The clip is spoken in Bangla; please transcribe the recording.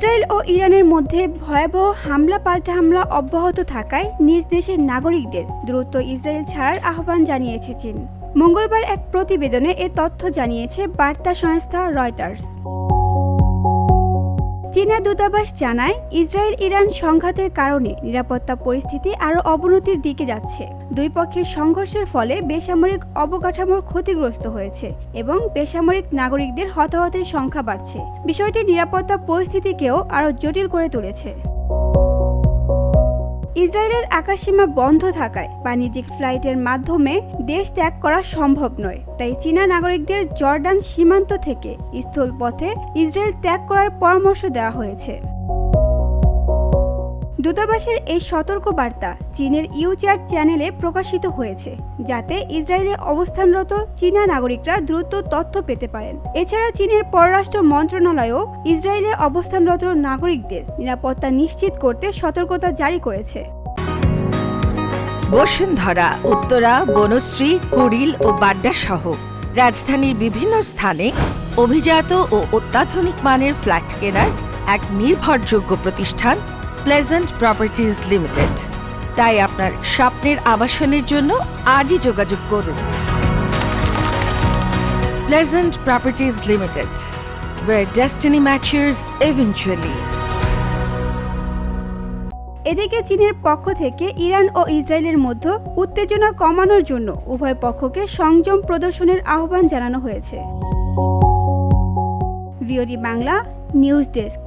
ইসরায়েল ও ইরানের মধ্যে ভয়াবহ হামলা পাল্টা হামলা অব্যাহত থাকায় নিজ দেশের নাগরিকদের দ্রুত ইসরায়েল ছাড়ার আহ্বান জানিয়েছে চীন। মঙ্গলবার এক প্রতিবেদনে এ তথ্য জানিয়েছে বার্তা সংস্থা রয়টার্স। চীনা দূতাবাস জানায়, ইসরায়েল ইরান সংঘাতের কারণে নিরাপত্তা পরিস্থিতি আরও অবনতির দিকে যাচ্ছে। দুই পক্ষের সংঘর্ষের ফলে বেসামরিক অবকাঠামোর ক্ষতিগ্রস্ত হয়েছে এবং বেসামরিক নাগরিকদের হতাহতের সংখ্যা বাড়ছে। বিষয়টি নিরাপত্তা পরিস্থিতিকেও আরও জটিল করে তুলেছে। ইসরায়েলের আকাশসীমা বন্ধ থাকায় বাণিজ্যিক ফ্লাইটের মাধ্যমে দেশ ত্যাগ করা সম্ভব নয়। তাই চীনা নাগরিকদের জর্ডান সীমান্ত থেকে স্থলপথে ইসরায়েল ত্যাগ করার পরামর্শ দেওয়া হয়েছে। দূতাবাসের এই সতর্ক বার্তা চীনের ইউচ্যাট চ্যানেলে প্রকাশিত হয়েছে, যাতে ইসরায়েলে অবস্থানরত চীনা নাগরিকরা দ্রুত তথ্য পেতে পারেন। এছাড়া চীনের পররাষ্ট্র মন্ত্রণালয়ও ইসরায়েলে অবস্থানরত নাগরিকদের নিরাপত্তা নিশ্চিত করতে সতর্কতা জারি করেছে। বসুন্ধরা, উত্তরা, বনশ্রী, কুড়িল ও বাড্ডা সহ রাজধানীর বিভিন্ন স্থানে অভিজাত ও অত্যাধুনিক মানের ফ্ল্যাট কেনার এক নির্ভরযোগ্য প্রতিষ্ঠান প্লেজেন্ট প্রপার্টিজ লিমিটেড। তাই আপনার স্বপ্নের আবাসনের জন্য আজই যোগাযোগ করুন। Pleasant properties limited, where destiny matches eventually. এদিকে চীনের পক্ষ থেকে ইরান ও ইসরায়েলের মধ্যে উত্তেজনা কমানোর জন্য উভয় পক্ষকে সংযম প্রদর্শনের আহ্বান জানানো হয়েছে। VOD Bangla news desk.